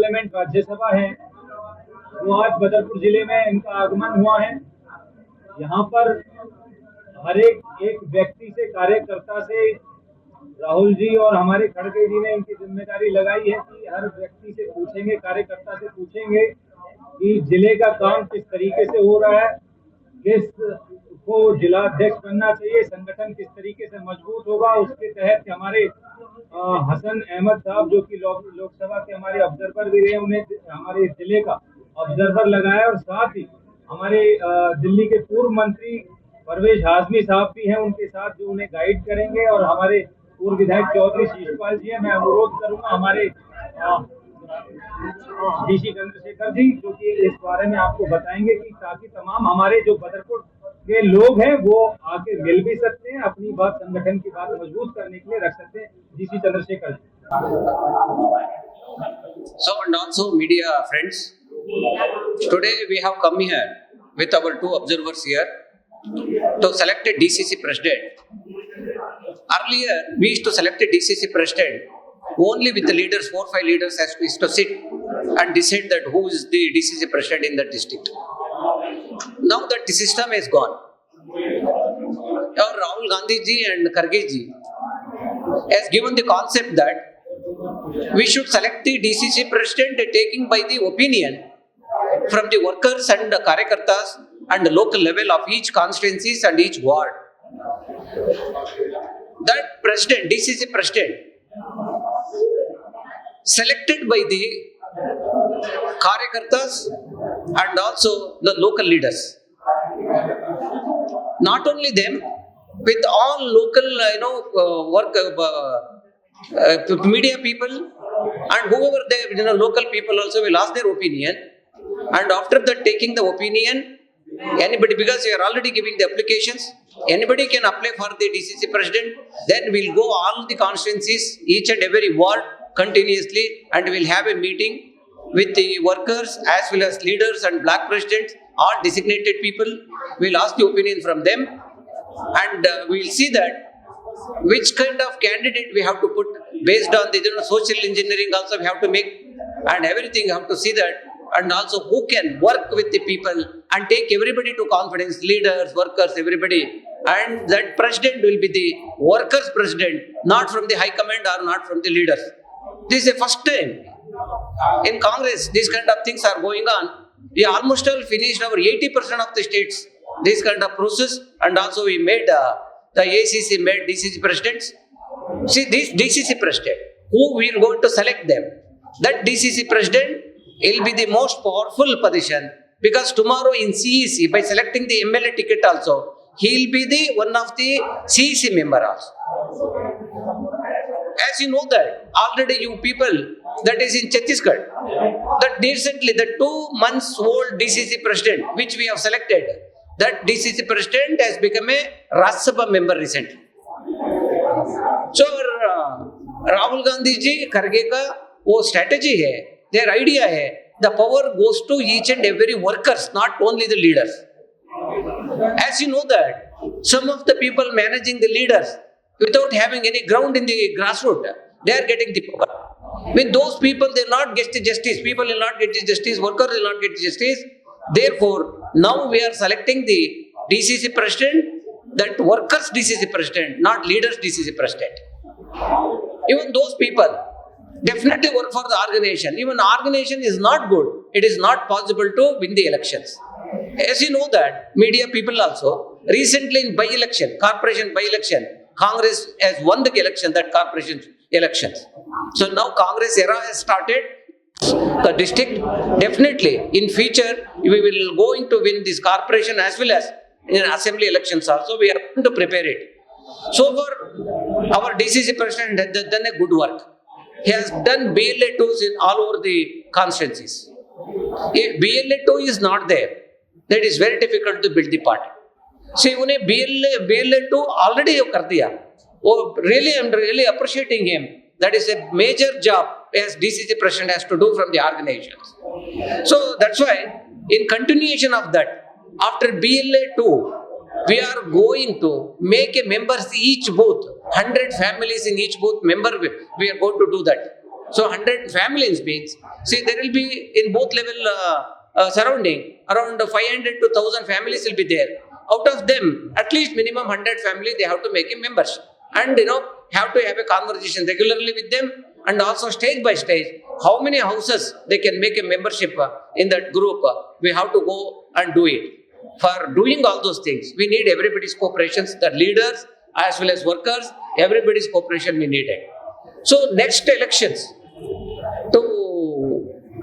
Parliament Rajya Sabha है वो आज बदरपुर जिले में इनका आगमन हुआ है। यहाँ पर हर एक व्यक्ति से, कार्यकर्ता से राहुल जी और हमारे खड़गे जी ने इनकी जिम्मेदारी लगाई है कि हर व्यक्ति से पूछेंगे, कार्यकर्ता से पूछेंगे कि जिले का काम किस तरीके से हो रहा है, किस को जिला अध्यक्ष बनना चाहिए, संगठन किस तरीके से मजबूत होगा। उसके तहत हमारे हसन अहमद साहब जो कि लोकसभा के हमारे ऑब्जर्वर भी रहे, उन्हें हमारे जिले का ऑब्जर्वर लगाया और साथ ही हमारे दिल्ली के पूर्व मंत्री परवेज हाशमी साहब भी हैं उनके साथ, जो उन्हें गाइड करेंगे। और हमारे पूर्व विधायक चौधरी शीशपाल जी हैं। मैं अनुरोध करूंगा हमारे डीसी चंद्रशेखर जी जो कि इस बारे में आपको बताएंगे कि ताकि तमाम हमारे जो बदरपुर के लोग हैं वो आके मिल भी सकते हैं, अपनी बात, संगठन की बात मजबूत करने के लिए रख सकते हैं। DC Chandrashekhar ji. So and also media friends, today we have come here with our two observers here to select a DCC president. Earlier, we used to select a DCC president only with the leaders, 4-5 leaders as we used to sit and decide that who is the DCC president in that district. Now that the system is gone, our Rahul Gandhi ji and Kharge ji has given the concept that we should select the DCC president taking by the opinion from the workers and the karyakartas and the local level of each constituencies and each ward. That president, DCC president, selected by the karyakartas and also the local leaders. Not only them, with all local, media people and whoever they, local people also will ask their opinion. And after that, taking the opinion, anybody, because we are already giving the applications, anybody can apply for the DCC president. Then we'll go all the constituencies, each and every ward continuously, and we'll have a meeting with the workers as well as leaders and block presidents or designated people. We'll ask the opinion from them, and we'll see that which kind of candidate we have to put based on the social engineering also we have to make, and everything we have to see that, and also who can work with the people and take everybody to confidence, leaders, workers, everybody. And that president will be the workers' president, not from the high command or not from the leaders. This is the first time in Congress these kind of things are going on. We almost all finished our 80% of the states, this kind of process, and also we made the ACC made DCC presidents. See, this DCC president, who we are going to select them, that DCC president will be the most powerful position, because tomorrow in CEC, by selecting the MLA ticket also, he will be the one of the CEC member also. As you know that, already you people, that is in Chhattisgarh, that recently the 2 months old DCC president, which we have selected, that DCC president has become a Rajya Sabha member recently. So, Rahul Gandhi ji, Kharge ka wo strategy hai, their idea hai, the power goes to each and every workers, not only the leaders. As you know that, some of the people managing the leaders, without having any ground in the grassroots, they are getting the power. When those people, they will not get the justice, people will not get the justice, workers will not get the justice. Therefore, now we are selecting the DCC president, that workers DCC president, not leaders DCC president. Even those people definitely work for the organization. Even organization is not good, it is not possible to win the elections. As you know that, media people also, recently in by-election, corporation by-election, Congress has won the election, that corporation elections. So now Congress era has started. The district, definitely in future we will going to win this corporation as well as in assembly elections also. We are going to prepare it. So far, our DCC president has done a good work. He has done BLA2s in all over the constituencies. If BLA2 is not there, that is very difficult to build the party. See, उन्हें BLA2 already have कर दिया. वो really, I'm really appreciating him. That is a major job as DCC president has to do from the organizations. So that's why, in continuation of that, after BLA2, we are going to make a members each booth, 100 families in each booth member, we are going to do that. So 100 families means, see, there will be in both level surrounding around 500 to 1000 families will be there. Out of them, at least minimum 100 family they have to make a membership, and have to have a conversation regularly with them, and also stage by stage how many houses they can make a membership in that group. We have to go and do it. For doing all those things, we need everybody's cooperation, the leaders as well as workers, everybody's cooperation we needed. So next elections, to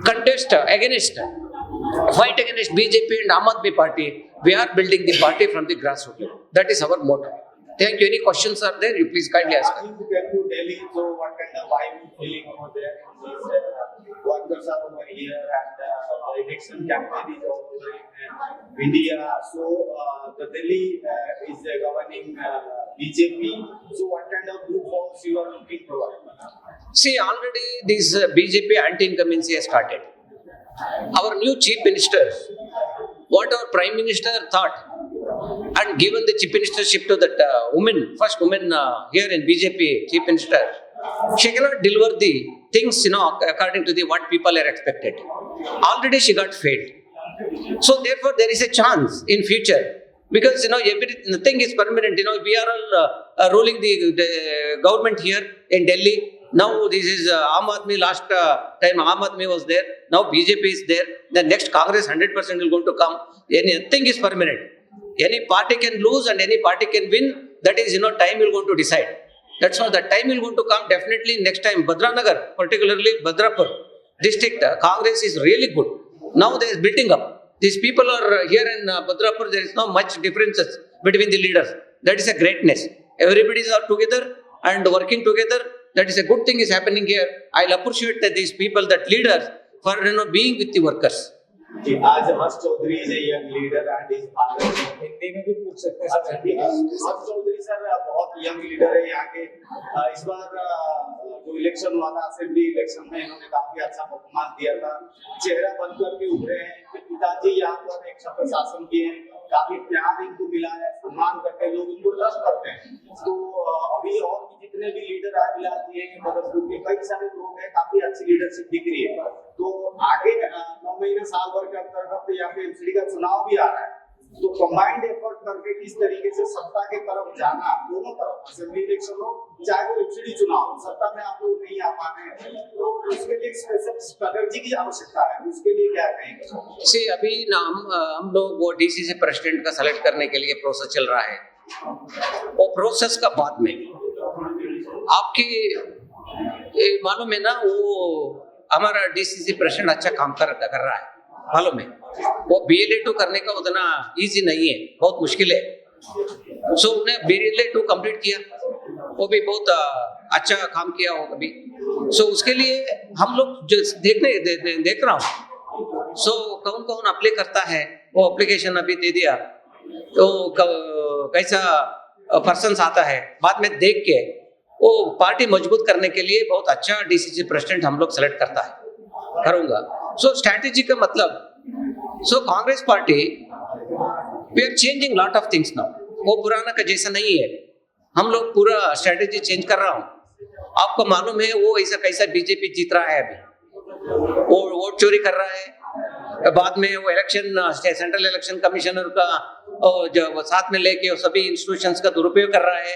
contest fight against BJP and Aam Aadmi Party, we are building the party from the grassroots level. That is our motto. Thank you. Any questions are there? You please kindly ask. You came to Delhi, so what kind of vibe you feeling over there? These workers are over here, and the election campaign is over in India. So the Delhi is governing BJP. So what kind of group forms you are looking for? See, already this BJP anti-incumbency has started. Our new chief minister, what our prime minister thought, and given the chief ministership to that first woman here in BJP chief minister, she cannot deliver the things according to the what people are expected. Already she got failed. So therefore there is a chance in future, because nothing is permanent. We are all ruling the government here in Delhi. Now this is Aam Aadmi. Last time Aam Aadmi was there. Now BJP is there. The next Congress 100% will going to come. Nothing is permanent. Any party can lose and any party can win. That is, time will going to decide. That's why the time will going to come definitely next time. Badranagar, particularly Badrapur district, Congress is really good. Now they are building up. These people are here in Badrapur. There is not much differences between the leaders. That is a greatness. Everybody is all together and working together. That is a good thing is happening here. I'll appreciate that these people, that leaders, for being with the workers. आज हर्ष Chaudhary is a young leader and is Hindi में भी पूछ सकते हैं हर्ष Chaudhary sir बहुत young leader है यहाँ के इस बार जो इलेक्शन हुआ था असेंबली इलेक्शन में इन्होंने काफी अच्छा परफॉर्मेंस दिया था चेहरा बनकर के उभरे हैं पिताजी यहाँ पर एक शपथ शासन किए हैं काफी प्यार इनको मिला है सम्मान करते लोग इनको ट्रस्ट करते हैं तो अभी और जितने भी लीडर आए बिलाल जी हैं बदरपुर के कई सारे लोग हैं काफी अच्छी लीडरशिप दिख रही है तो आगे 9 महीने साल भर के अंतर्गत यहाँ पे एमसीडी का चुनाव भी आ रहा है तो कंबाइंड एफर्ट करके किस तरीके से सत्ता के तरफ जाना दोनों तरफ असेंबली इलेक्शन हो चाहे वो एमसीडी चुनाव सत्ता में आप लोग नहीं आ पा रहे हैं तो उसके लिए स्पेशल स्ट्रेटजी की आवश्यकता है उसके लिए क्या कहेंगे सी अभी ना हम लोग वो डीसीसी प्रेसिडेंट का सेलेक्ट करने के लिए प्रोसेस चल रहा है वो प्रोसेस का बाद में आपकी मालूम है ना वो हमारा डीसीसी प्रेसिडेंट अच्छा काम कर रहा है मालूम है वो BLA2 करने का उतना इजी नहीं है बहुत मुश्किल है सो उन्हें BLA2 कंप्लीट किया वो भी बहुत अच्छा काम किया वो कभी सो उसके लिए हम लोग जो देख रहा हूँ सो कौन कौन अप्लाई करता है वो एप्लीकेशन अभी दे दिया तो कैसा पर्सन आता है बाद में देख के वो पार्टी मजबूत करने के लिए बहुत अच्छा डीसीसी प्रेसिडेंट हम लोग सेलेक्ट करता है करूंगा सो स्ट्रैटेजी का मतलब so Congress party we are changing lot of things now वो पुराना का जैसा नहीं है हम लोग पूरा स्ट्रैटेजी चेंज कर रहा हूँ आपको मालूम है वो ऐसा कैसा बीजेपी जीत रहा है अभी वो वोट चोरी कर रहा है बाद में वो इलेक्शन सेंट्रल इलेक्शन कमिश्नर का जो साथ में लेके सभी इंस्टीट्यूशंस का दुरुपयोग कर रहा है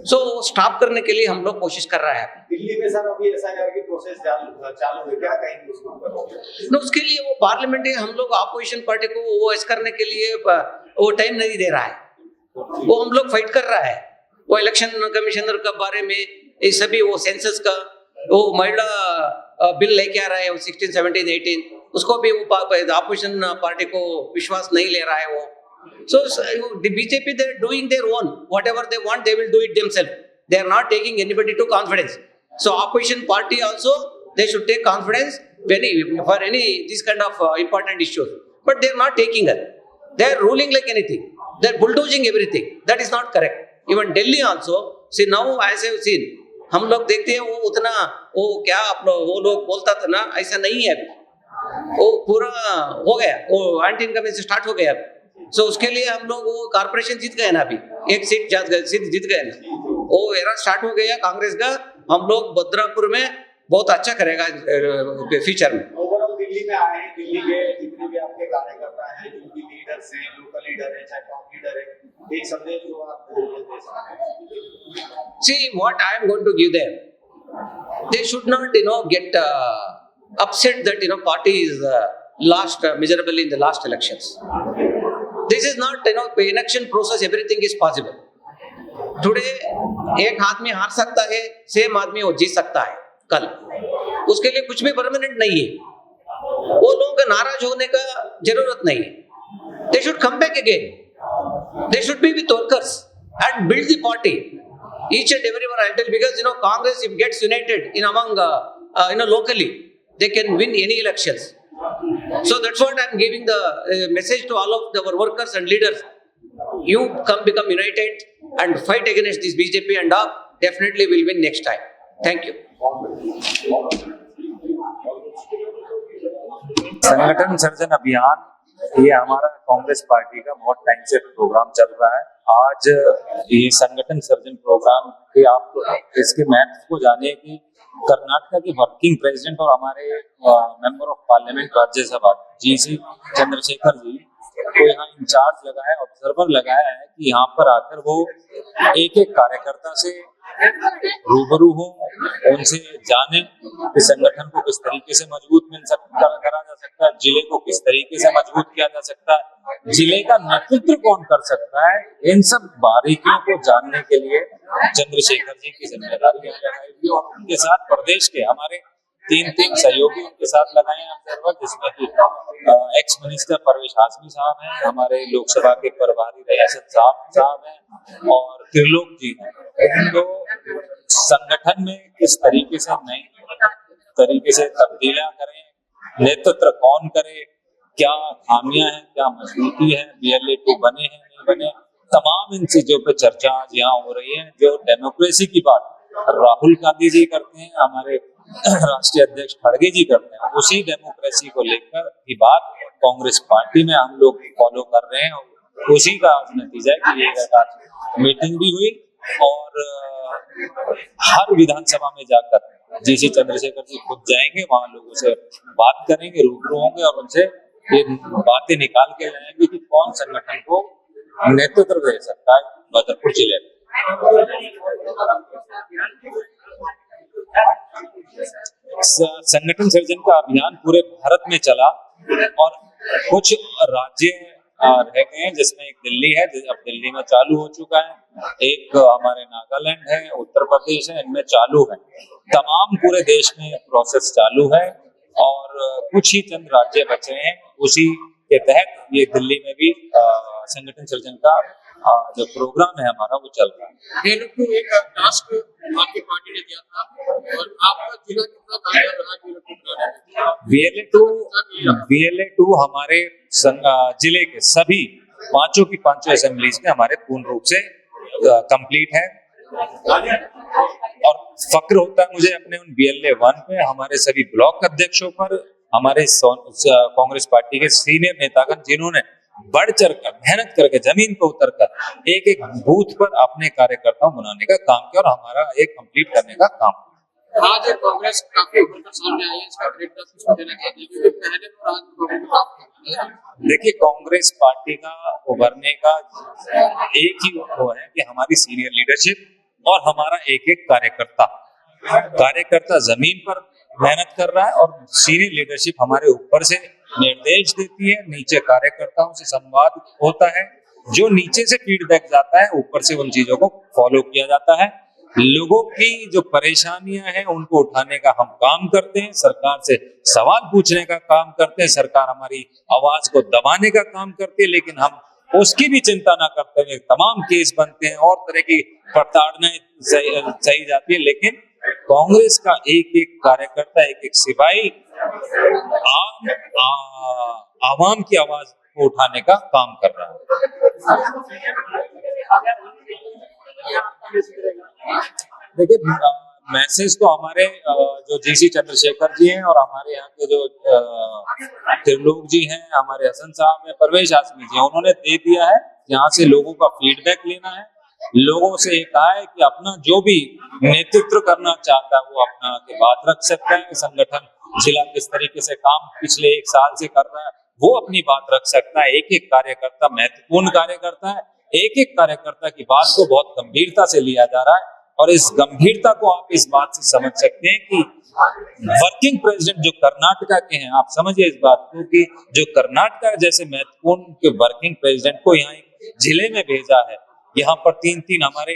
सो स्टॉप करने के लिए हम लोग कोशिश कर रहा है दिल्ली में सर अभी एसआईआर की प्रोसेस चालू है क्या कहेंगे उसको उसके लिए वो पार्लियामेंट है हम लोग अपोजिशन पार्टी को वो ऐसा करने के लिए वो टाइम नहीं दे रहा है वो हम लोग फाइट कर रहा है वो इलेक्शन कमिश्नर के बारे में ये सभी वो सेंसस का वो महिला बिल लेके आ रहा है वो 16, 17, 18 उसको भी वो अपोजिशन पार्टी को विश्वास नहीं ले रहा है वो So the BJP, they are doing their own. Whatever they want, they will do it themselves. They are not taking anybody to confidence. So opposition party also, they should take confidence for any these kind of important issues. But they are not taking it. They are ruling like anything. They are bulldozing everything. That is not correct. Even Delhi also. See now, as I have seen, हम लोग देखते हैं वो उतना वो क्या वो लोग बोलता था ना ऐसा नहीं है अभी वो पूरा हो गया वो एंटी इनकम स्टार्ट हो गया सो उसके लिए हम लोग वो कारपोरेशन जीत गए ना अभी एक सीट जीत गए ना वो एरा स्टार्ट हो गया कांग्रेस का हम लोग बद्रापुर में बहुत अच्छा करेगा फ्यूचर में। ओवरऑल दिल्ली में आए हैं, दिल्ली के जितने भी आपके कार्यकर्ता हैं, जो भी लीडर्स हैं, लोकल लीडर है चाहे टॉप लीडर है, एक संदेश जो आप दे सकते हैं। See, what I am going to give them, they should not, get upset that party is lost miserably in the last elections. This is not, election process. Everything is possible. Today, एक आदमी हार सकता है, same आदमी वो जीत सकता है कल। उसके लिए कुछ भी परमानेंट नहीं है। वो लोगों का नाराज होने का जरूरत नहीं है। They should come back again. They should be with workers and build the party. Each and everyone, I'll tell you, because Congress, if gets united in among locally, they can win any elections. So that's what I'm giving the message to all of our workers and leaders. You become united and fight against this BJP, and definitely will win next time. Thank you. संगठन surgeon अभियान, ये हमारा Congress party का बहुत time से programme चल रहा है। आज ये संगठन सर्जन प्रोग्राम के आप इसके महत्व को जाने कि कर्नाटक के वर्किंग प्रेसिडेंट और हमारे member of parliament Rajya Sabha G C Chandrashekhar ji को यहाँ इंचार्ज लगाया, ऑब्जर्वर लगाया है कि यहाँ पर आकर वो एक एक कार्यकर्ता से रूबरू हो, उनसे जाने कि संगठन को किस तरीके से मजबूत करा जा सकता है, जिले को किस तरीके से मजबूत किया जा सकता है, जिले का नेतृत्व कौन कर सकता है। इन सब बारीकियों को जानने के लिए चंद्रशेखर जी की जिम्मेदारी लगाई हुई और उनके साथ प्रदेश के हमारे तीन सहयोगी उनके साथ लगाए हैं ऑब्जर्वर, जिसमें कि एक्स मिनिस्टर परवेश हाशमी साहब हैं, हमारे लोकसभा के प्रभारी रियासत साहब हैं और त्रिलोक जी हैं। तो संगठन में किस तरीके से नई तरीके से तब्दीलियां करें, नेतृत्व कौन करे, क्या खामियां हैं, क्या मजबूती है, BLA 2 बने हैं नहीं बने, तमाम इन चीजों पे चर्चा आज यहाँ हो रही है। जो डेमोक्रेसी की बात राहुल गांधी जी करते हैं, हमारे राष्ट्रीय अध्यक्ष खड़गे जी करते हैं, उसी डेमोक्रेसी को लेकर की बात कांग्रेस पार्टी में हम लोग फॉलो कर रहे हैं और उसी का आज नतीजा है कि ये मीटिंग भी हुई और हर विधानसभा में जाकर जीसी चंद्रशेखर जी खुद जाएंगे, वहां लोगों से बात करेंगे, रूबरू होंगे और उनसे ये बातें निकाल के लाएंगे कि कौन संगठन को नेतृत्व दे सकता है बदरपुर जिले में। संगठन सर्जन का अभियान पूरे भारत में चला और कुछ राज्य रह गए हैं, जिसमें एक दिल्ली है, अब दिल्ली में चालू हो चुका है, एक हमारे नागालैंड है, उत्तर प्रदेश है, इनमें चालू है। तमाम पूरे देश में प्रोसेस चालू है और कुछ ही चंद राज्य बचे हैं, उसी के तहत ये दिल्ली में भी संगठन सर्जन का जो प्रोग्राम है हमारा वो चल रहा है। एक टास्क आपकी पार्टी ने दिया था और आपका जिला कितना कामयाब रहा? BLA 2 हमारे जिले के सभी पांचों की पांचों असेंबलीज में हमारे पूर्ण रूप से कंप्लीट है और फक्र होता है मुझे अपने उन BLA 1 पे, हमारे सभी ब्लॉक अध्यक्षों पर, हमारे कांग्रेस पार्टी के सीनियर नेतागण जिन्होंने बढ़ चढ़ कर मेहनत करके जमीन पर उतर कर एक एक बूथ पर अपने कार्यकर्ताओं बनाने का काम किया और हमारा एक कंप्लीट करने का काम। आज कांग्रेस काफी उभरकर सामने आई है, इसका क्रेडिट किसको देना चाहते हैं? क्योंकि पहले तो आज देखिए, कांग्रेस पार्टी का उभरने का एक ही वो है कि हमारी सीनियर लीडरशिप और हमारा एक एक कार्यकर्ता जमीन पर मेहनत कर रहा है और सीनियर लीडरशिप हमारे ऊपर से निर्देश देती है, नीचे कार्यकर्ताओं से संवाद होता है, जो नीचे से फीडबैक जाता है ऊपर से उन चीजों को फॉलो किया जाता है। लोगों की जो परेशानियां हैं उनको उठाने का हम काम करते हैं, सरकार से सवाल पूछने का काम करते हैं, सरकार हमारी आवाज को दबाने का काम करती है, लेकिन हम उसकी भी चिंता ना करते हुए तमाम केस बनते हैं और तरह की प्रताड़नाएं सही जाती है, लेकिन कांग्रेस का एक एक कार्यकर्ता, एक एक सिपाही आवाम की आवाज को उठाने का काम कर रहा है। देखिए, मैसेज तो हमारे जो जीसी चंद्रशेखर जी हैं और हमारे यहाँ के जो त्रिलोक जी हैं, हमारे हसन साहब हैं, परवेश हाशमी जी हैं, उन्होंने दे दिया है। यहाँ से लोगों का फीडबैक लेना है लोगों से ये कहा है कि अपना जो भी नेतृत्व करना चाहता है वो अपना के बात रख सकता है। संगठन जिला किस तरीके से काम पिछले 1 साल से कर रहा है वो अपनी बात रख सकता है। एक एक कार्यकर्ता महत्वपूर्ण कार्यकर्ता है, एक एक कार्यकर्ता की बात को बहुत गंभीरता से लिया जा रहा है और इस गंभीरता को आप इस बात से समझ सकते हैं कि वर्किंग प्रेसिडेंट जो कर्नाटका के हैं, आप समझिए इस बात को कि जो कर्नाटका जैसे महत्वपूर्ण के वर्किंग प्रेसिडेंट को यहाँ एक जिले में भेजा है। यहाँ पर 3-3 हमारे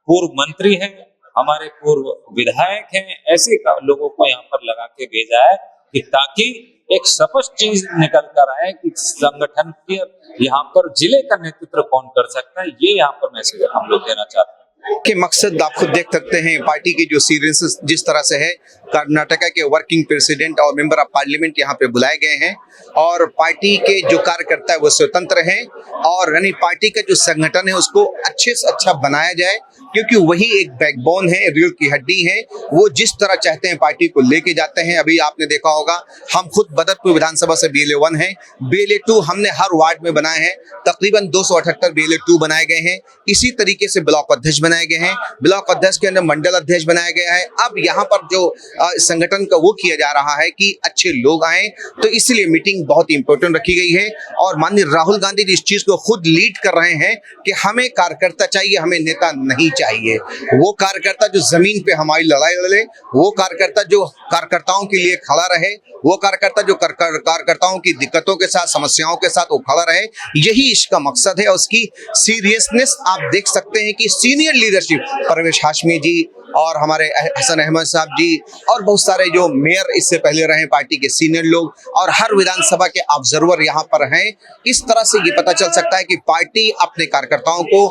पूर्व मंत्री हैं, हमारे पूर्व विधायक हैं, ऐसे लोगों को यहाँ पर लगा के भेजा है कि ताकि एक स्पष्ट चीज निकल कर आए कि संगठन के यहाँ पर जिले का नेतृत्व कौन कर सकता है। ये यहाँ पर मैसेज हम लोग देना चाहते हैं के मकसद आप खुद देख सकते हैं पार्टी की जो सीरियसनेस जिस तरह से है। कर्नाटका के वर्किंग प्रेसिडेंट और मेंबर ऑफ पार्लियामेंट यहाँ पे बुलाए गए हैं और पार्टी के जो कार्यकर्ता है वो स्वतंत्र हैं और यानी पार्टी का जो संगठन है उसको अच्छे से अच्छा बनाया जाए क्योंकि वही एक बैकबोन है, रीढ़ की हड्डी है। वो जिस तरह चाहते हैं पार्टी को लेके जाते हैं। अभी आपने देखा होगा हम खुद बदरपुर विधानसभा से BLA 1 है, BLA 2 हमने हर वार्ड में बनाए हैं। तकरीबन 278 BLA 2 बनाए गए हैं। इसी तरीके से ब्लॉक अध्यक्ष बनाए गए हैं, ब्लॉक अध्यक्ष के अंदर मंडल अध्यक्ष बनाया गया है। अब यहाँ पर जो संगठन का वो किया जा रहा है कि अच्छे लोग आए, तो इसलिए मीटिंग बहुत इंपॉर्टेंट रखी गई है और माननीय राहुल गांधी जी इस चीज को खुद लीड कर रहे हैं कि हमें कार्यकर्ता चाहिए, हमें नेता नहीं चाहिए। वो कार्यकर्ता जो जमीन पे हमारी लड़ाई लड़े, वो कार्यकर्ता जो कार्यकर्ताओं के लिए खड़ा रहे, वो कार्यकर्ता जो कार्यकर्ताओं की दिक्कतों के साथ, समस्याओं के साथ वो खड़ा रहे, यही इसका मकसद है। और उसकी सीरियसनेस आप देख सकते हैं कि सीनियर लीडरशिप परवेश हाशमी जी और हमारे हसन अहमद साहब जी और बहुत सारे जो मेयर इससे पहले रहे पार्टी के सीनियर लोग और हर विधानसभा के ऑब्जर्वर यहाँ पर हैं। इस तरह से ये पता चल सकता है कि पार्टी अपने कार्यकर्ताओं को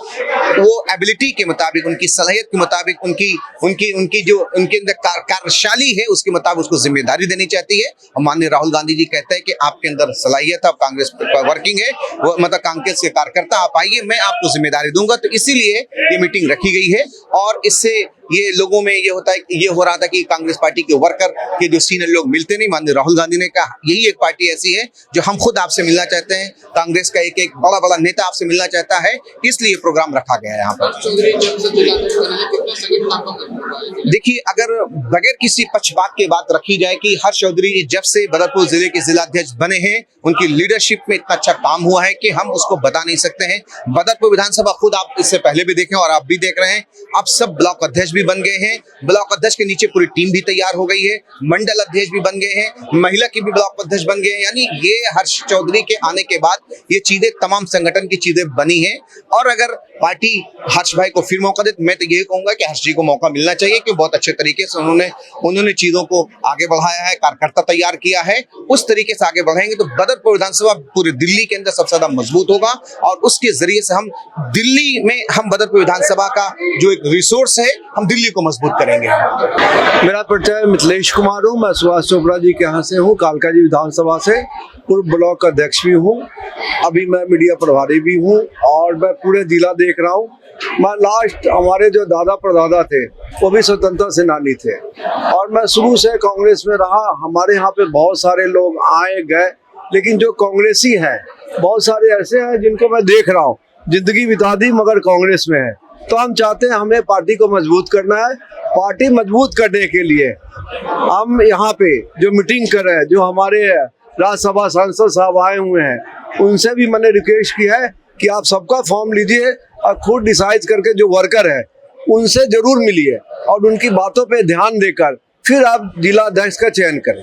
वो एबिलिटी के मुताबिक, उनकी सलाहियत के मुताबिक, उनकी जो उनके अंदर कार्यशाली है उसके मुताबिक उसको जिम्मेदारी देनी चाहती है। और माननीय राहुल गांधी जी कहते हैं कि आपके अंदर सलाहियत है, आप कांग्रेस वर्किंग है, वो मतलब कांग्रेस के कार्यकर्ता, आप आइए, मैं आपको जिम्मेदारी दूंगा। तो इसीलिए ये मीटिंग रखी गई है और इससे ये लोगों में ये होता है, ये हो रहा था कि कांग्रेस पार्टी के वर्कर के जो सीनियर लोग मिलते नहीं। माननीय राहुल गांधी ने कहा यही एक पार्टी ऐसी है जो हम खुद आपसे मिलना चाहते हैं, कांग्रेस का एक बड़ा नेता आपसे मिलना चाहता है, इसलिए प्रोग्राम रखा गया है यहाँ पर। देखिए, अगर बगैर किसी पक्षपात के बात रखी जाए कि हर्ष चौधरी जब से बदरपुर जिले के जिलाध्यक्ष बने हैं, उनकी लीडरशिप में इतना अच्छा काम हुआ है कि हम उसको बता नहीं सकते हैं। बदरपुर विधानसभा खुद आप इससे पहले भी देखें और आप भी देख रहे हैं, अब सब ब्लॉक अध्यक्ष भी बन गए हैं, ब्लॉक अध्यक्ष के नीचे पूरी टीम भी तैयार हो गई है, मंडल अध्यक्ष भी बन गए हैं, महिला की भी ब्लॉक अध्यक्ष बन गए हैं। यानी ये हर्ष चौधरी के आने के बाद ये चीजें तमाम संगठन की चीजें बनी हैं। और अगर पार्टी हर्ष भाई को फिर मौका दे तो मैं तो यही कहूंगा कि हर्ष जी को मौका मिलना चाहिए कि बहुत अच्छे तरीके से उन्होंने चीजों को आगे बढ़ाया है, कार्यकर्ता तैयार किया है, उस तरीके से आगे बढ़ाएंगे तो बदरपुर विधानसभा पूरे दिल्ली के अंदर सबसे ज्यादा मजबूत होगा और उसके जरिए से हम दिल्ली में हम बदरपुर विधानसभा का जो एक रिसोर्स है हम दिल्ली को मजबूत करेंगे। मेरा परिचय मिथिलेश कुमार हूँ, मैं सुभाष चोपड़ा जी के यहाँ से हूँ, कालका जी विधानसभा से पूर्व ब्लॉक अध्यक्ष भी हूँ, अभी मैं मीडिया प्रभारी भी हूँ और मैं पूरे जिला देख रहा हूँ। मैं लास्ट हमारे जो दादा परदादा थे वो भी स्वतंत्रता सेनानी थे और मैं शुरू से कांग्रेस में रहा। हमारे यहाँ पे बहुत सारे लोग आए गए, लेकिन जो कांग्रेसी हैं बहुत सारे ऐसे हैं जिनको मैं देख रहा हूँ जिंदगी बिता दी मगर कांग्रेस में है। तो हम चाहते हैं हमें पार्टी को मजबूत करना है। पार्टी मजबूत करने के लिए हम यहाँ पे जो मीटिंग कर रहे हैं, जो हमारे राज्यसभा सांसद साहब आए हुए हैं, उनसे भी मैंने रिक्वेस्ट किया है कि आप सबका फॉर्म लीजिए और खुद डिसाइड करके जो वर्कर है उनसे जरूर मिलिए और उनकी बातों पे ध्यान देकर फिर आप जिला अध्यक्ष का चयन करें।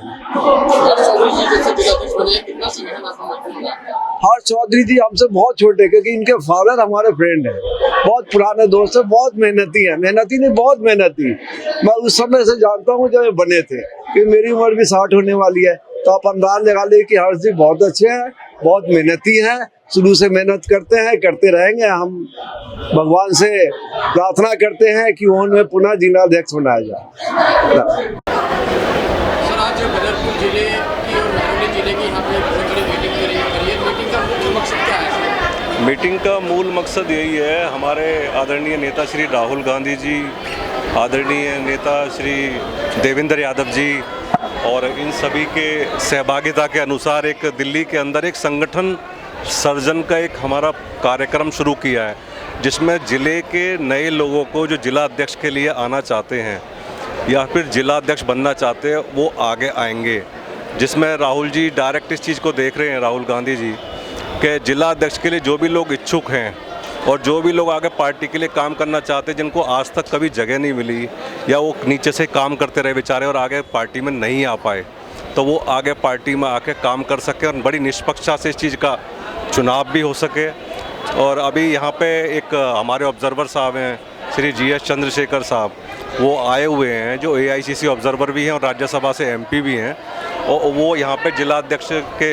हर्ष चौधरी जी हमसे बहुत छोटे, क्योंकि इनके फादर हमारे फ्रेंड हैं, बहुत पुराने दोस्त हैं, बहुत मेहनती हैं, बहुत मेहनती। मैं उस समय से जानता हूँ जब ये बने थे, कि मेरी उम्र भी 60 होने वाली है, तो आप अंदाज लगा लीजिए कि हर्ष जी बहुत अच्छे हैं, बहुत मेहनती हैं, शुरू से मेहनत करते हैं, करते रहेंगे। हम भगवान से प्रार्थना करते हैं कि उन्हें पुनः जिलाध्यक्ष बनाया जाए। सर, आज बदरपुर जिले की और महरौली जिले की यहाँ पे बहुत बड़ी मीटिंग करी है। मीटिंग का मुख्य मकसद क्या है? मीटिंग का मूल मकसद यही है, हमारे आदरणीय नेता श्री राहुल गांधी जी, आदरणीय नेता श्री देवेंद्र यादव जी और इन सभी के सहभागिता के अनुसार एक दिल्ली के अंदर एक संगठन सर्जन का एक हमारा कार्यक्रम शुरू किया है, जिसमें ज़िले के नए लोगों को जो जिला अध्यक्ष के लिए आना चाहते हैं या फिर जिला अध्यक्ष बनना चाहते हैं वो आगे आएंगे, जिसमें राहुल जी डायरेक्ट इस चीज़ को देख रहे हैं, राहुल गांधी जी, कि जिला अध्यक्ष के लिए जो भी लोग इच्छुक हैं और जो भी लोग आगे पार्टी के लिए काम करना चाहते हैं, जिनको आज तक कभी जगह नहीं मिली या वो नीचे से काम करते रहे बेचारे और आगे पार्टी में नहीं आ पाए, तो वो आगे पार्टी में आके काम कर सके और बड़ी निष्पक्षता से इस चीज़ का चुनाव भी हो सके। और अभी यहाँ पे एक हमारे ऑब्जर्वर साहब हैं श्री GS चंद्रशेखर साहब, वो आए हुए हैं जो AICC ऑब्जर्वर भी हैं और राज्यसभा से MP भी हैं, और वो यहाँ पे जिला अध्यक्ष के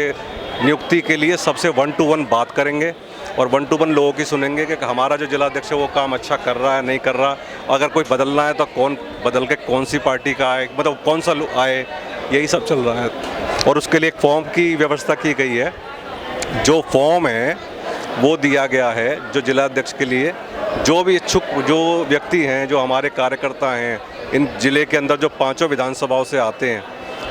नियुक्ति के लिए सबसे 1 to 1 बात करेंगे और 1 to 1 लोगों की सुनेंगे कि हमारा जो जिला अध्यक्ष है वो काम अच्छा कर रहा है नहीं कर रहा, अगर कोई बदलना है तो कौन बदल के कौन सी पार्टी का आए, मतलब कौन सा आए, यही सब चल रहा है। और उसके लिए एक फॉर्म की व्यवस्था की गई है, जो फॉर्म है वो दिया गया है जो जिला अध्यक्ष के लिए जो भी इच्छुक जो व्यक्ति हैं, जो हमारे कार्यकर्ता हैं इन जिले के अंदर जो 5 विधानसभाओं से आते हैं,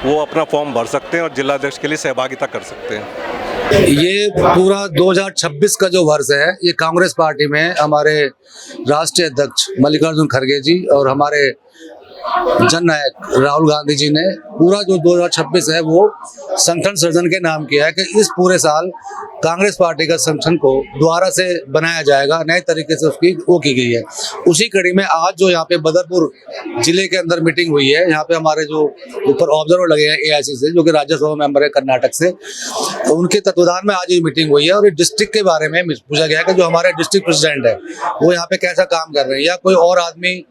वो अपना फॉर्म भर सकते हैं और जिला अध्यक्ष के लिए सहभागिता कर सकते हैं। ये पूरा 2026 का जो वर्ष है, ये कांग्रेस पार्टी में हमारे राष्ट्रीय अध्यक्ष मल्लिकार्जुन खड़गे जी और हमारे जननायक राहुल गांधी जी ने पूरा जो 2026 है वो संगठन सृजन के नाम किया है कि इस पूरे साल कांग्रेस पार्टी का संगठन को दोबारा से बनाया जाएगा, नए तरीके से उसकी वो की गई है। उसी कड़ी में आज जो यहाँ पे बदरपुर जिले के अंदर मीटिंग हुई है, यहाँ पे हमारे जो ऊपर ऑब्जर्वर लगे हैं AICC से, जो कि राज्यसभा मेंबर है कर्नाटक से, तो उनके तत्वाधान में आज ये मीटिंग हुई है और ये डिस्ट्रिक्ट के बारे में पूछा गया है कि जो हमारे डिस्ट्रिक्ट प्रेसिडेंट है वो यहाँ पे कैसा काम कर रहे हैं, या कोई और आदमी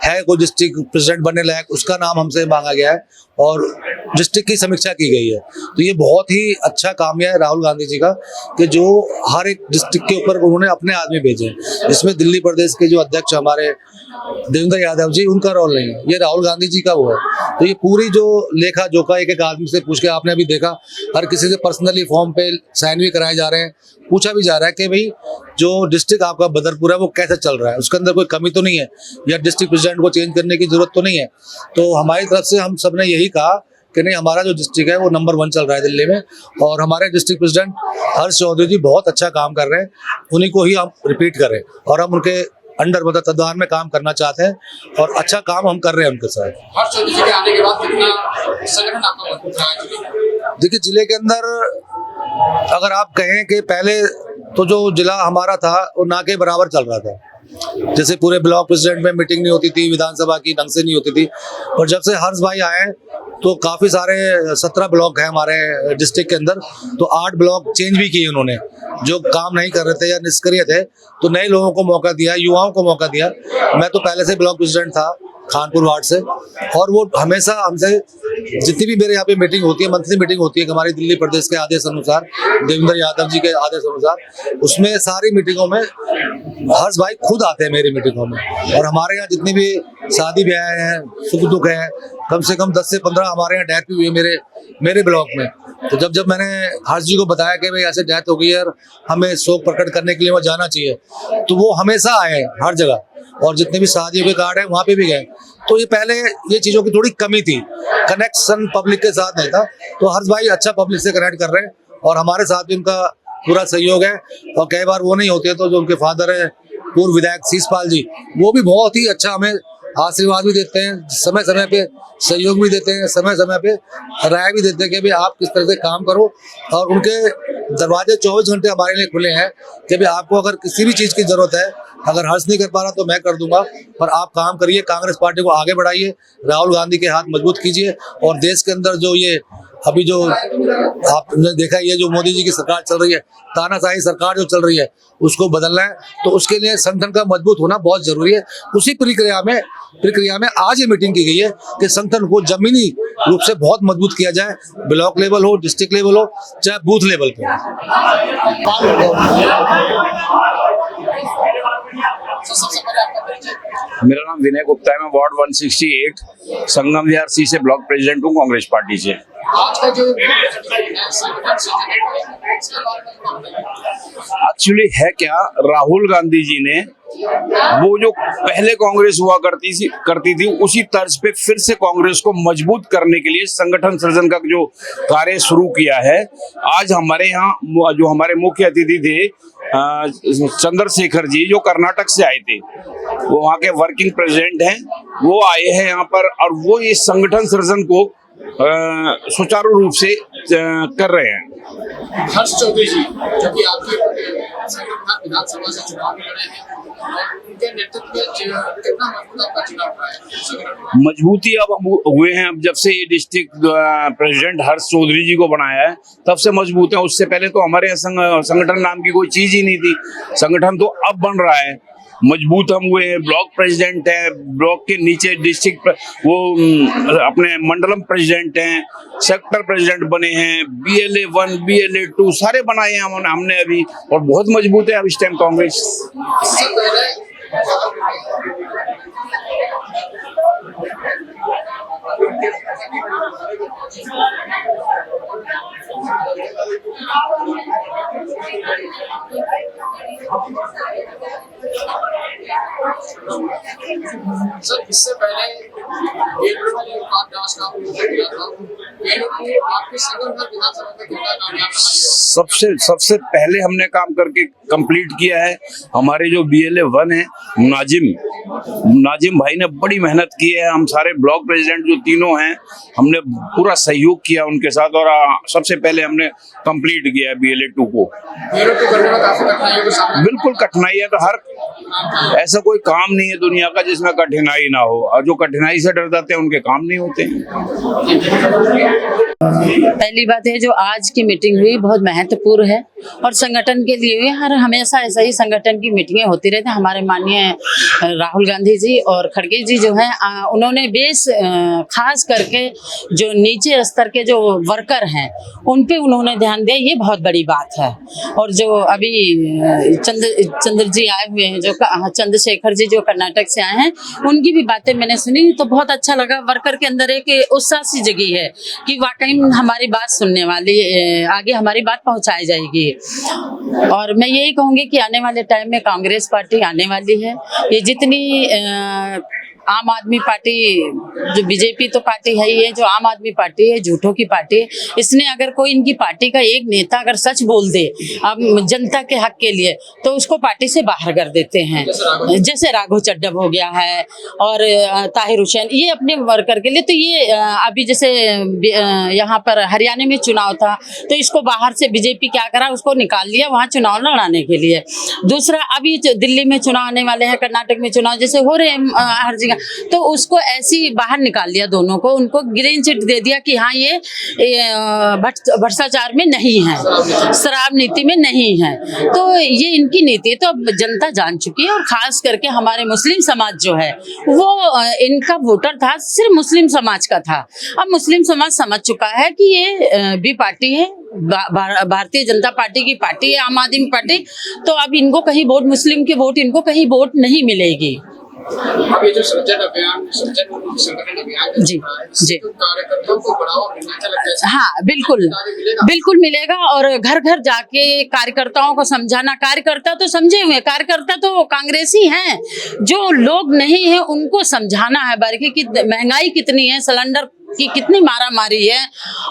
है कोई डिस्ट्रिक्ट प्रेसिडेंट बनने लायक, उसका नाम हमसे मांगा गया है और डिस्ट्रिक्ट की समीक्षा की गई है। तो ये बहुत ही अच्छा काम है राहुल गांधी जी का कि जो हर एक डिस्ट्रिक्ट के ऊपर उन्होंने अपने आदमी भेजे। इसमें दिल्ली प्रदेश के जो अध्यक्ष हमारे देवेंद्र यादव जी, उनका रोल नहीं है, ये राहुल गांधी जी का वो है। तो ये पूरी जो लेखा जोखा एक एक आदमी से पूछ के, आपने अभी देखा हर किसी से पर्सनली फॉर्म पे साइन भी कराए जा रहे हैं, पूछा भी जा रहा है कि भाई जो डिस्ट्रिक्ट आपका बदरपुर है वो कैसे चल रहा है, उसके अंदर कोई कमी तो नहीं है या डिस्ट्रिक्ट प्रेसिडेंट को चेंज करने की जरूरत तो नहीं है। तो हमारी तरफ से हम सब ने यही कहा कि नहीं, हमारा जो डिस्ट्रिक्ट है वो नंबर 1 चल रहा है दिल्ली में और हमारे डिस्ट्रिक्ट प्रेसिडेंट हर्ष चौधरी जी बहुत अच्छा काम कर रहे हैं, उन्हीं को ही हम रिपीट करें और हम उनके अंडर मतलब तत्वाधान में काम करना चाहते हैं और अच्छा काम हम कर रहे हैं उनके साथ। हर्ष चौधरी जी के आने के बाद कितना संगठन आपका मजबूत रहा है? देखिए, जिले के अंदर अगर आप कहें कि पहले तो जो जिला हमारा था वो ना के बराबर चल रहा था, जैसे पूरे ब्लॉक प्रेसिडेंट में मीटिंग नहीं होती थी, विधानसभा की ढंग से नहीं होती थी, और जब से हर्ष भाई आए तो काफी सारे 17 ब्लॉक है हमारे डिस्ट्रिक्ट के अंदर, तो 8 ब्लॉक चेंज भी किए उन्होंने, जो काम नहीं कर रहे थे या निष्क्रिय थे तो नए लोगों को मौका दिया, युवाओं को मौका दिया। मैं तो पहले से ब्लॉक प्रेसिडेंट था खानपुर वार्ड से, और वो हमेशा हमसे जितनी भी मेरे यहाँ पे मीटिंग होती है, मंथली मीटिंग होती है हमारी दिल्ली प्रदेश के आदेश अनुसार, देवेंद्र यादव जी के आदेश अनुसार, उसमें सारी मीटिंगों में हर्ष भाई खुद आते हैं मेरी मीटिंगों में। और हमारे यहाँ जितनी भी शादी ब्याह हैं, सुख दुख है, कम से कम 10 से 15 हमारे यहाँ डेथ भी हुई है मेरे ब्लॉक में। तो जब मैंने हर्ष जी को बताया कि भाई ऐसे डेथ हो गई है और हमें शोक प्रकट करने के लिए वहाँ जाना चाहिए, तो वो हमेशा आए हर जगह, और जितने भी शादियों के कार्ड है वहाँ पे भी गए। तो ये पहले ये चीज़ों की थोड़ी कमी थी, कनेक्शन पब्लिक के साथ नहीं था, तो हर्ष भाई अच्छा पब्लिक से कनेक्ट कर रहे हैं और हमारे साथ भी उनका पूरा सहयोग है। और कई बार वो नहीं होते तो जो उनके फादर है पूर्व विधायक शीशपाल जी, वो भी बहुत ही अच्छा हमें आशीर्वाद भी देते हैं, समय समय पे सहयोग भी देते हैं, समय समय पे राय भी देते हैं कि भाई आप किस तरह से काम करो, और उनके दरवाजे 24 घंटे हमारे लिए खुले हैं कि भाई आपको अगर किसी भी चीज़ की जरूरत है, अगर हर्ष नहीं कर पा रहा तो मैं कर दूंगा, पर आप काम करिए, कांग्रेस पार्टी को आगे बढ़ाइए, राहुल गांधी के हाथ मजबूत कीजिए, और देश के अंदर जो ये अभी जो आपने देखा, ये जो मोदी जी की सरकार चल रही है, तानाशाही सरकार जो चल रही है, उसको बदलना है, तो उसके लिए संगठन का मजबूत होना बहुत जरूरी है। उसी प्रक्रिया में आज ये मीटिंग की गई है कि संगठन को जमीनी रूप से बहुत मजबूत किया जाए, ब्लॉक लेवल हो, डिस्ट्रिक्ट लेवल हो, चाहे बूथ लेवल पे। मेरा नाम विनय गुप्ता है, मैं वार्ड 168 संगम विहार सी से ब्लॉक प्रेसिडेंट हूँ कांग्रेस पार्टी से। आज का जो एक्चुअली है क्या, राहुल गांधी जी ने वो जो पहले कांग्रेस हुआ करती थी उसी तर्ज पे फिर से कांग्रेस को मजबूत करने के लिए संगठन सृजन का जो कार्य शुरू किया है। आज हमारे यहाँ जो हमारे मुख्य अतिथि थे चंद्रशेखर जी जो कर्नाटक से आए थे, वो वहाँ के वर्किंग प्रेसिडेंट हैं, वो आए हैं यहाँ पर और वो इस संगठन सृजन को सुचारू रूप से कर रहे हैं। हर्ष चौधरी जी जो कि आपके विधानसभा से चुनाव लड़े हैं, उनके नेतृत्व में कितना मजबूत आपका चुनाव रहा है? मजबूती अब हम हुए हैं, अब जब से ये डिस्ट्रिक्ट प्रेसिडेंट हर्ष चौधरी जी को बनाया है तब से मजबूत है। उससे पहले तो हमारे यहाँ संगठन नाम की कोई चीज ही नहीं थी। संगठन तो अब बन रहा है, मजबूत हम हुए हैं। ब्लॉक प्रेसिडेंट है, ब्लॉक के नीचे डिस्ट्रिक्ट वो अपने मंडलम प्रेसिडेंट हैं, सेक्टर प्रेसिडेंट बने हैं, BLA 1 BLA 2 सारे बनाए हैं हमने अभी, और बहुत मजबूत है अब इस टाइम कांग्रेस। सर इससे पहले सबसे पहले हमने काम करके कंप्लीट किया है हमारे जो BLA 1 है, नाजिम भाई ने बड़ी मेहनत की है। हम सारे ब्लॉक प्रेसिडेंट जो तीनों हैं हमने पूरा सहयोग किया उनके साथ, और सबसे पहले हमने कंप्लीट किया है BLA 2 को। बिल्कुल कठिनाई है, तो हर ऐसा कोई काम नहीं है दुनिया का जिसमें कठिनाई ना हो, और जो कठिनाई से डर जाते हैं उनके काम नहीं होते हैं। पहली बात है जो आज की मीटिंग हुई बहुत महत्वपूर्ण है और संगठन के लिए हुई। हर हमेशा ऐसा ही संगठन की मीटिंगें होती रहती हैं। हमारे माननीय राहुल गांधी जी और खड़गे जी जो हैं उन्होंने बेस खास करके जो नीचे स्तर के जो वर्कर हैं उन पे उन्होंने ध्यान दिया, ये बहुत बड़ी बात है। और जो अभी चंद्र जी आए हुए हैं, जो चंद्रशेखर जी जो कर्नाटक से आए हैं, उनकी भी बातें मैंने सुनी तो बहुत अच्छा लगा। वर्कर के अंदर एक उत्साह सी जगी है कि वाकई हमारी बात सुनने वाली, आगे हमारी बात पहुंचाई जाएगी। और मैं यही कहूंगी कि आने वाले टाइम में कांग्रेस पार्टी आने वाली है। ये जितनी आम आदमी पार्टी, जो बीजेपी तो पार्टी है ही है, जो आम आदमी पार्टी है झूठों की पार्टी है। इसने अगर कोई इनकी पार्टी का एक नेता अगर सच बोल दे अब जनता के हक के लिए तो उसको पार्टी से बाहर कर देते हैं। जैसे राघव चड्ढा हो गया है और ताहिर हुसैन, ये अपने वर्कर के लिए। तो ये अभी जैसे यहाँ पर हरियाणा में चुनाव था तो इसको बाहर से बीजेपी क्या करा, उसको निकाल लिया वहाँ चुनाव लड़ाने के लिए। दूसरा अभी दिल्ली में चुनाव आने वाले हैं, कर्नाटक में चुनाव जैसे हो रहे हैं हर जगह, तो उसको ऐसी बाहर निकाल लिया दोनों को, उनको ग्रीन चिट दे दिया कि हाँ ये भ्रष्टाचार में नहीं है, शराब नीति में नहीं है। तो ये इनकी नीति तो अब जनता जान चुकी है। और खास करके हमारे मुस्लिम समाज जो है वो इनका वोटर था, सिर्फ मुस्लिम समाज का था। अब मुस्लिम समाज समझ चुका है कि ये भी पार्टी है, भारतीय जनता पार्टी की पार्टी है, आम आदमी पार्टी। तो अब इनको कहीं वोट, मुस्लिम के वोट इनको कहीं वोट नहीं मिलेगी। अभी जो संगठन अभियान जी जी कार्यकर्ताओं को बढ़ावा मिलना लगता है। हाँ बिल्कुल मिलेगा। और घर घर जाके कार्यकर्ताओं को समझाना, कार्यकर्ता तो समझे हुए, कार्यकर्ता तो कांग्रेसी हैं, जो लोग नहीं है उनको समझाना है बारीकी की महंगाई कितनी है, सिलेंडर की कितनी मारामारी है,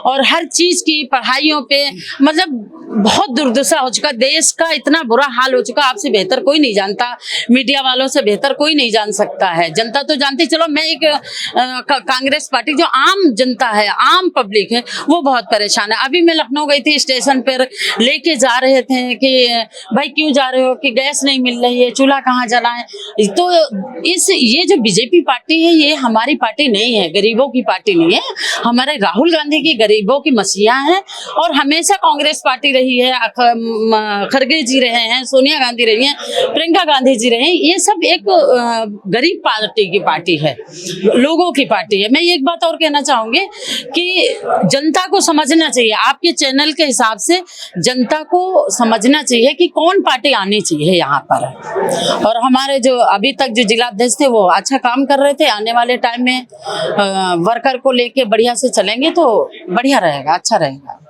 और हर चीज की पढ़ाइयों पे मतलब बहुत दुर्दशा हो चुका, देश का इतना बुरा हाल हो चुका, आपसे बेहतर कोई नहीं जानता, मीडिया वालों से बेहतर कोई नहीं जान सकता है, जनता तो जानती। चलो मैं एक कांग्रेस पार्टी, जो आम जनता है, आम पब्लिक है, वो बहुत परेशान है। अभी मैं लखनऊ गई थी, स्टेशन पर लेके जा रहे थे कि भाई क्यों जा रहे हो, कि गैस नहीं मिल रही है, चूल्हा कहाँ जलाएं। तो ये जो बीजेपी पार्टी है ये हमारी पार्टी नहीं है, गरीबों की पार्टी नहीं है। हमारे राहुल गांधी की गरीबों की मसीहा है, और हमेशा कांग्रेस पार्टी रही है, खड़गे जी रहे हैं, सोनिया गांधी रही हैं, प्रियंका गांधी जी रहे हैं। ये सब एक गरीब पार्टी की पार्टी है, लोगों की पार्टी है। मैं एक बात और कहना चाहूंगी कि जनता को समझना चाहिए, आपके चैनल के हिसाब से जनता को समझना चाहिए कि कौन पार्टी आनी चाहिए यहाँ पर। और हमारे जो अभी तक जो जिलाध्यक्ष थे वो अच्छा काम कर रहे थे, आने वाले टाइम में वर्कर को लेके बढ़िया से चलेंगे तो बढ़िया रहेगा, अच्छा रहेगा।